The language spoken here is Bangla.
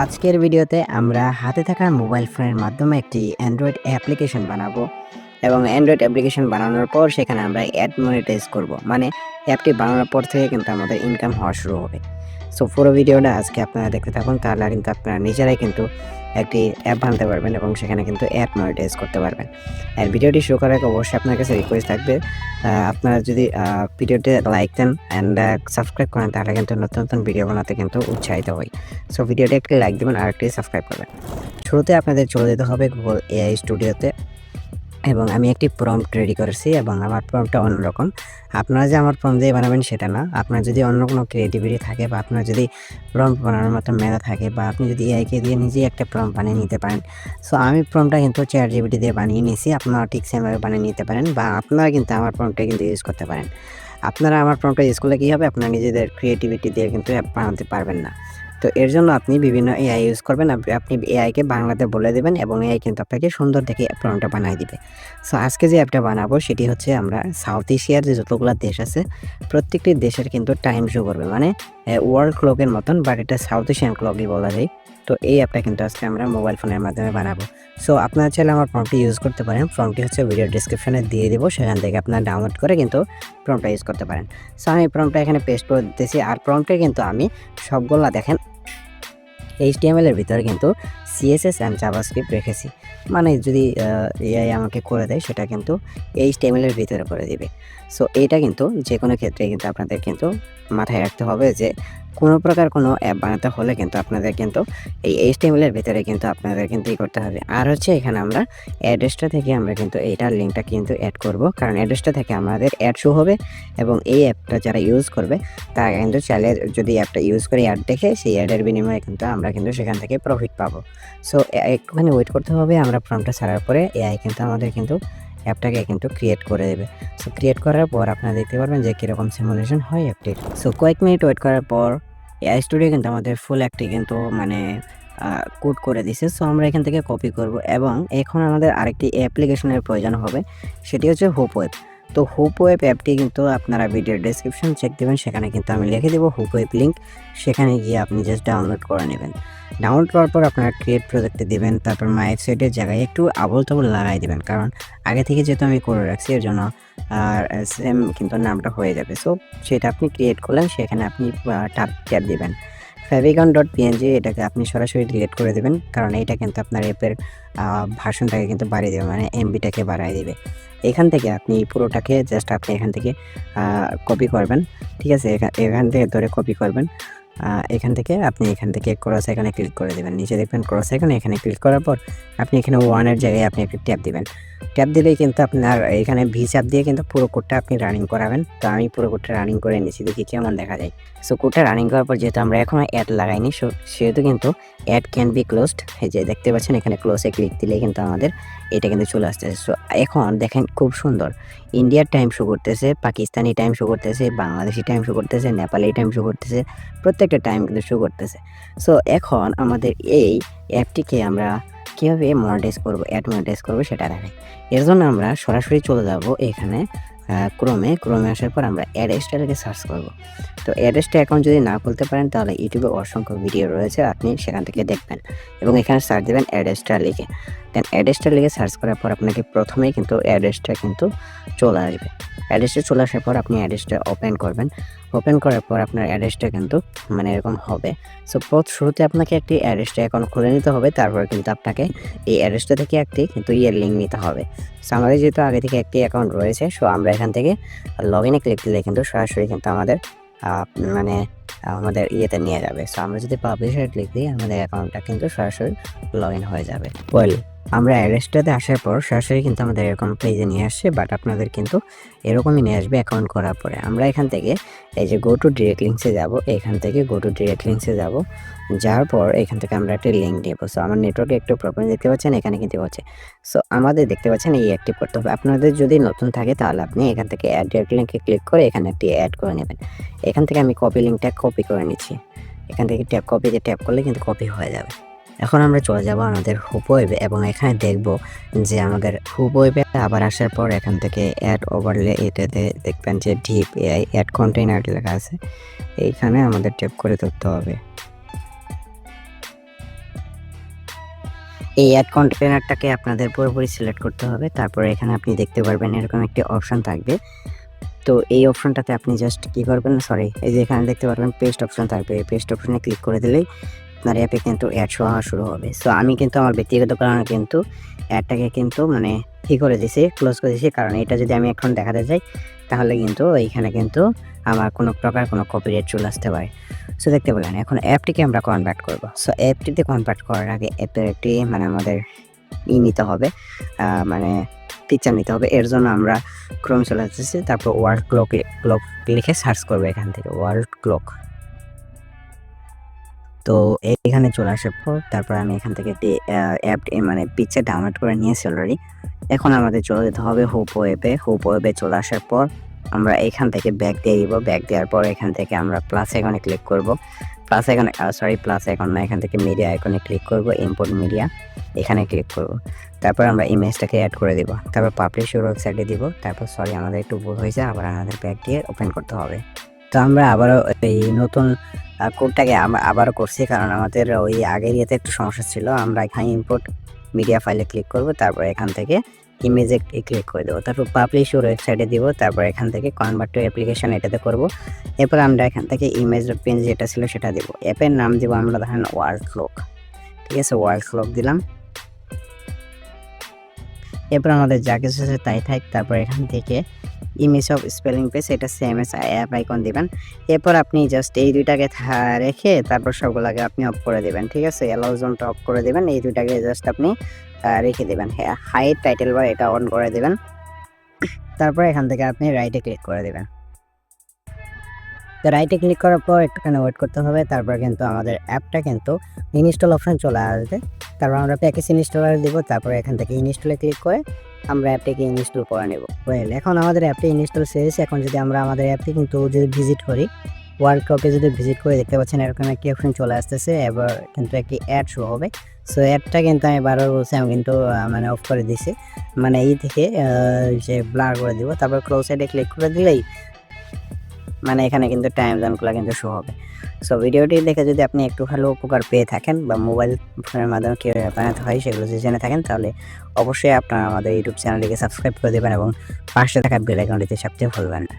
আজকের ভিডিওতে আমরা হাতে থাকা মোবাইল ফোনের মাধ্যমে একটি অ্যান্ড্রয়েড অ্যাপ্লিকেশন বানাবো এবং অ্যান্ড্রয়েড অ্যাপ্লিকেশন বানানোর পর সেখানে আমরা অ্যাড মনিটাইজ করব, মানে অ্যাপটি বানানোর পর থেকে কিন্তু আমাদের ইনকাম হওয়া শুরু হবে। সো পুরো ভিডিওটা আজকে আপনারা দেখতে থাকুন, তাহলে কিন্তু আপনারা নিজেরাই কিন্তু একটি অ্যাপ বানাতে পারবেন এবং সেখানে কিন্তু অ্যাড মনিটাইজ করতে পারবেন। আর ভিডিওটি শুরু করার আগে অবশ্যই আপনার কাছে রিকোয়েস্ট থাকবে, আপনারা যদি ভিডিওতে লাইক দেন অ্যান্ড সাবস্ক্রাইব করেন, তাহলে কিন্তু নতুন নতুন ভিডিও বানাতে কিন্তু উৎসাহিত হই। সো ভিডিওটি একটি লাইক দেবেন আর একটি সাবস্ক্রাইব করবেন। শুরুতে আপনাদের চলে যেতে হবে গুগল এআই স্টুডিওতে এবং আমি একটি প্রম্পট রেডি করেছি এবং আমার প্রম্পটটা অন্যরকম। আপনারা যে আমার প্রম্পট দিয়ে বানাবেন সেটা না, আপনার যদি অন্য কোনো ক্রিয়েটিভিটি থাকে বা আপনার যদি প্রম্পট বানানোর মতো মেধা থাকে বা আপনি যদি এআইকে দিয়ে নিজেই একটা প্রম্পট বানিয়ে নিতে পারেন। সো আমি প্রম্পটটা কিন্তু চ্যাটজিপিটি দিয়ে বানিয়ে নিয়েছি, আপনারা ঠিক সেমভাবে বানিয়ে নিতে পারেন বা আপনারা কিন্তু আমার প্রম্পটটা কিন্তু ইউজ করতে পারেন। আপনারা আমার প্রম্পটটা ইউজ করলে কী হবে, আপনারা নিজেদের ক্রিয়েটিভিটি দিয়ে কিন্তু অ্যাপ বানাতে পারবেন না। তো এর জন্য আপনি বিভিন্ন এআই ইউজ করবেন, আপনি এআইকে বাংলাতে বলে দেবেন এবং এআই কিন্তু আপনাকে সুন্দর দেখে প্রম্পটটা বানিয়ে দিবে। সো আজকে যে অ্যাপটা বানাবো সেটি হচ্ছে, আমরা সাউথ এশিয়ার যে যতগুলো দেশ আছে প্রত্যেকটি দেশের কিন্তু টাইম শো করবে, মানে ওয়ার্ল্ড ক্লকের মতন, বাট এটা সাউথ এশিয়ান ক্লকই বলা যায়। তো এই অ্যাপটা কিন্তু আজকে আমরা মোবাইল ফোনের মাধ্যমে বানাবো। সো আপনারা চাইলে আমার প্রম্পটটি ইউজ করতে পারেন, প্রম্পটটি হচ্ছে ভিডিও ডিসক্রিপশনে দিয়ে দেবো, সেখান থেকে আপনারা ডাউনলোড করে কিন্তু প্রম্পটটা ইউজ করতে পারেন। সো আমি প্রম্পটটা এখানে পেস্ট করে দিতেছি, আর প্রম্পটে কিন্তু আমি সবগুলা দেখেন HTML এর ভিতরে কিন্তু CSS অ্যান্ড জাভাস্ক্রিপ্ট রেখেছি, মানে যদি এআই আমাকে করে দেয় সেটা কিন্তু HTML এর ভিতরে করে দিবে। সো এইটা কিন্তু যে কোনো ক্ষেত্রে কিন্তু আপনাদের কিন্তু মাথায় রাখতে হবে যে কোনো প্রকার কোনো অ্যাপ বানাতে হলে কিন্তু আপনাদের কিন্তু এই HTML এর ভিতরে কিন্তু আপনাদের কিন্তু করতে হবে। আর হচ্ছে এখানে আমরা অ্যাড্রেসটা থেকে আমরা কিন্তু এইটার লিঙ্কটা কিন্তু অ্যাড করব, কারণ অ্যাড্রেসটা থেকে আমাদের অ্যাড শো হবে এবং এই অ্যাপটা যারা ইউজ করবে তারা কিন্তু চাইলে যদি অ্যাপটা ইউজ করে অ্যাড দেখে সেই অ্যাডের বিনিময়ে কিন্তু আমরা কিন্তু সেখান থেকে প্রফিট পাবো। সো একটুখানি ওয়েট করতে হবে, আমরা প্রম্পটটা ছাড়ার পরে এআই কিন্তু আমাদের কিন্তু অ্যাপটাকে কিন্তু ক্রিয়েট করে দেবে। সো ক্রিয়েট করার পর আপনারা দেখতে পারবেন যে কীরকম সিমুলেশন হয় অ্যাপটির। সো কয়েক মিনিট ওয়েট করার পর এআই স্টুডিও কিন্তু আমাদের ফুল অ্যাপটি কিন্তু মানে কোড করে দিছে। সো আমরা এখান থেকে কপি করব এবং এখন আমাদের আরেকটি অ্যাপ্লিকেশনের প্রয়োজন হবে, সেটি হচ্ছে হুপ ওয়েব। তো হুপ ওয়েব অ্যাপটি কিন্তু আপনারা ভিডিওর ডেসক্রিপশন চেক দেবেন, সেখানে কিন্তু আমি লিখে দেবো হুপ ওয়েব লিঙ্ক, সেখানে গিয়ে আপনি জাস্ট ডাউনলোড করে নেবেন। ডাউনলোড করার পর আপনারা ক্রিয়েট প্রজেক্টে দেবেন, তারপর মাই ওয়েবসাইটের জায়গায় একটু আবল তাবল লাগাই দেবেন, কারণ আগে থেকে যেহেতু আমি করে রাখছি এর জন্য আর সেম কিন্তু নামটা হয়ে যাবে। সো সেটা আপনি ক্রিয়েট করলেন, সেখানে আপনি ট্যাব দেবেন favicon.png, এটাকে আপনি সরাসরি ডিলিট করে দেবেন, কারণ এটা কিন্তু আপনার অ্যাপের ভার্সনটাকে কিন্তু বাড়িয়ে দেবে, মানে এমবিটাকে বাড়ায় দেবে। এখান থেকে আপনি পুরোটাকে জাস্ট আপনি এখান থেকে কপি করবেন, ঠিক আছে, এখান থেকে ধরে কপি করবেন। এখান থেকে ক্রস এখানে ক্লিক করে দেবেন, নিচে দেখবেন ক্রস এখানে ক্লিক করার পর আপনি এখানে ওয়ানের জায়গায় আপনি একটি ট্যাব দিবেন। ট্যাব দিলেই কিন্তু আপনার এখানে ভি চাপ দিয়ে কিন্তু পুরো কোডটা আপনি রানিং করাবেন। তো আমি পুরো কোডটা রানিং করে নিয়েছি, দেখি কেমন দেখা যায়। সো কোডটা রানিং করার পর যেহেতু আমরা এখনও অ্যাড লাগাইনি, সেহেতু কিন্তু অ্যাড ক্যান বি ক্লোজড, এই যে দেখতে পাচ্ছেন এখানে ক্লোজে ক্লিক দিলেই কিন্তু আমাদের এটা কিন্তু চলে আসতেছে। সো এখন দেখেন খুব সুন্দর ইন্ডিয়ার টাইম শো করতেছে, পাকিস্তানি টাইম শো করতেছে, বাংলাদেশি টাইম শো করতেছে, নেপালি টাইম শো করতেছে, প্রত্যেকটা টাইম কিন্তু শো করতেছে। সো এখন আমাদের এই অ্যাপটিকে আমরা কীভাবে মনিটাইজ করবো, অ্যাড মনিটাইজ করবো সেটা দেখাই। এর জন্য আমরা সরাসরি চলে যাব এখানে ক্রোমে আসার পর আমরা অ্যাড্রেসটা লিখে সার্চ করব। তো অ্যাড্রেসটা এখন যদি না খুলতে পারেন তাহলে ইউটিউবে অসংখ্য ভিডিও রয়েছে, আপনি সেখান থেকে দেখবেন এবং এখানে সার্চ দেবেন অ্যাড্রেসটা লিখে। দেন অ্যাড্রেসটা লিখে সার্চ করার পর আপনাকে প্রথমেই কিন্তু অ্যাড্রেসটা কিন্তু চলে আসবে। অ্যাড্রেসটা চলে আসার পর আপনি অ্যাড্রেসটা ওপেন করবেন, ওপেন করার পর আপনার অ্যাড্রেসটা কিন্তু মানে এরকম হবে। সো শুরুতে আপনাকে একটি অ্যাড্রেসটা অ্যাকাউন্ট খুলে নিতে হবে, তারপর কিন্তু আপনাকে এই অ্যাড্রেসটা থেকে একটি কিন্তু লিঙ্ক নিতে হবে। সো আমাদের যেহেতু আগে থেকে একটি অ্যাকাউন্ট রয়েছে, সো আমরা এখান থেকে লগ ইনে ক্লিক দিলে কিন্তু সরাসরি কিন্তু আমাদের মানে আমাদের ইয়েতে নিয়ে যাবে। সো আমরা যদি পাবলিশারে ক্লিক দিই আমাদের অ্যাকাউন্টটা কিন্তু সরাসরি লগ ইন হয়ে যাবে। আমরা অ্যাড্রেসটাতে আসার পর সরাসরি কিন্তু আমাদের এরকম পেজে নিয়ে আসছে, বাট আপনাদের কিন্তু এরকমই নিয়ে আসবে অ্যাকাউন্ট করার পরে। আমরা এখান থেকে এই যে গো টু ডিরেক্ট লিঙ্কসে যাব, এখান থেকে গো টু ডিরেক্ট লিঙ্কসে যাব, যাওয়ার পর এখান থেকে আমরা একটা লিঙ্ক নেব। সো আমার নেটওয়ার্কে একটু প্রবলেম দেখতে পাচ্ছেন, এখানে কিন্তু হচ্ছে। সো আমাদের দেখতে পাচ্ছেন এই অ্যাক্টিভ করতে হবে। আপনাদের যদি নতুন থাকে তাহলে আপনি এখান থেকে অ্যাড ডিরেক্ট লিঙ্কে ক্লিক করে এখানে একটি অ্যাড করে নেবেন। এখান থেকে আমি কপি লিঙ্কটা কপি করে নিচ্ছি, এখান থেকে ট্যাপ করলে কিন্তু কপি হয়ে যাবে। এখন আমরা চলে যাব আমাদের হুপ ওয়েবে এবং এখানে দেখব যে আমাদের হুপ ওয়েবে আবার আসার পর এখান থেকে অ্যাড ওভারলে এটাতে দেখবেন যে ডিপ এআই অ্যাড কন্টেইনার লেখা আছে, এইখানে আমাদের ট্যাপ করে ধরতে হবে। এই অ্যাড কন্টেনারটাকে আপনাদের পুরোপুরি সিলেক্ট করতে হবে। তারপরে এখানে আপনি দেখতে পারবেন এরকম একটি অপশন থাকবে। তো এই অপশনটাতে আপনি জাস্ট কি করবেন, সরি, এই যে এখানে দেখতে পারবেন পেস্ট অপশন থাকবে। এই পেস্ট অপশনে ক্লিক করে দিলেই আপনার অ্যাপে কিন্তু অ্যাড শো হওয়া শুরু হবে। সো আমি কিন্তু আমার ব্যক্তিগত কারণে কিন্তু অ্যাডটাকে কিন্তু মানে কি করে দিছি, ক্লোজ করে দিছি, কারণ এটা যদি আমি এখন দেখাতে যাই তাহলে কিন্তু এইখানে কিন্তু আমার কোনো প্রকার কোনো কপিরাইট চলে আসতে পারে। সো দেখতে পেলেন, এখন অ্যাপটিকে আমরা কনভার্ট করব। সো অ্যাপটিতে কনভার্ট করার আগে অ্যাপের একটি মানে আমাদের নিতে হবে, মানে পিকচার নিতে হবে। এর জন্য আমরা ক্রোম চলে যাচ্ছি, তারপর ওয়ার্ল্ড ক্লক লিখে সার্চ করবো এখান থেকে ওয়ার্ল্ড ক্লক। তো এখানে চলে আসার পর তারপর আমি এখান থেকে একটি অ্যাপ মানে পিকচার ডাউনলোড করে নিয়েছি অলরেডি। এখন আমাদের চলে যেতে হবে হুপো অ্যাপে। হুপো অ্যাপে চলে আসার পর আমরা এখান থেকে ব্যাক দিয়ে দিব। ব্যাক দেওয়ার পর এখান থেকে আমরা প্লাস আইকনে ক্লিক করব। প্লাস আইকনে প্লাস আইকন না, এখান থেকে মিডিয়া আইকনে ক্লিক করব, ইম্পোর্ট মিডিয়া এখানে ক্লিক করব। তারপর আমরা ইমেজটাকে অ্যাড করে দিব। তারপর পাবলিশ ইউর ওয়েবসাইটে দিব। তারপর সরি আমাদের একটু ভুল হয়েছে, আবার আমাদের ব্যাক দিয়ে ওপেন করতে হবে। তো আমরা আবারও এই নতুন কোডটাকে আবারও করছি, কারণ আমাদের ওই আগের ইয়েতে একটু সমস্যা ছিল। আমরা এখানে ইম্পোর্ট মিডিয়া ফাইলে ক্লিক করব, তারপর এখান থেকে ইমেজে ক্লিক করে দেবো, তারপর পাবলিশ ইউর ওয়েবসাইটে দিব, তারপর এখান থেকে কনভার্ট টু অ্যাপ্লিকেশন এটাতে করব। এরপর আমরা এখান থেকে ইমেজ পেন যেটা ছিল সেটা দিব। অ্যাপের নাম দিব আমরা ধরেন ওয়ার্ল্ড ক্লক, ঠিক আছে, ওয়ার্ল্ড ক্লক দিলাম। এরপর আমাদের যা কিছু আছে তাই থাক। তারপর এখান থেকে ইমেজ অফ স্পেলিং পেজ এটা সেম এস অ্যাপ আইকন দিবেন। এরপর আপনি জাস্ট এই দুইটাকে রেখে তারপর সবগুলোকে আপনি অফ করে দেবেন, ঠিক আছে, অ্যালাউ জোনটা অফ করে দেবেন। এই দুইটাকে জাস্ট আপনি রেখে দেবেন। হ্যাঁ, হাইড টাইটেল বার এটা অন করে দেবেন। তারপর এখান থেকে আপনি রাইটে ক্লিক করে দেবেন। তো রাইটে ক্লিক করার পর একটুখানি ওয়েট করতে হবে। তারপর কিন্তু আমাদের অ্যাপটা কিন্তু ইনস্টল অপশন চলে আসবে। তারপর আমরা প্যাকেজ ইনস্টলার দিব। তারপর এখান থেকে ইনস্টলে ক্লিক করে আমরা অ্যাপটিকে ইনস্টল করে নেব। এখন আমাদের অ্যাপটি ইনস্টল শেষ। এখন যদি আমরা আমাদের অ্যাপটি কিন্তু যদি ভিজিট করি, ওয়ার্ল্ড ক্লকে যদি ভিজিট করে দেখতে পাচ্ছেন এরকম একটি অপশন চলে আসতেছে। এবার কিন্তু একটি অ্যাড শো হবে। সো অ্যাডটা কিন্তু আমি বারবার বলছি, আমি কিন্তু মানে অফ করে দিছি, মানে এই থেকে যে ব্লার করে দিব। তারপর ক্লোজ সাইডে ক্লিক করে দিলেই মানে এখানে কিন্তু টাইম জোনগুলো কিন্তু শো হবে। সো ভিডিওটি দেখে যদি আপনি একটু ভালো উপকার পেয়ে থাকেন বা মোবাইল ফোনের মাধ্যমে কীভাবে বানাতে হয় সেগুলো যদি জেনে থাকেন, তাহলে অবশ্যই আপনারা আমাদের ইউটিউব চ্যানেলটিকে সাবস্ক্রাইব করে দেবেন এবং পাশে থাকা বেল আইকনটিতে চাপতে ভুলবেন না।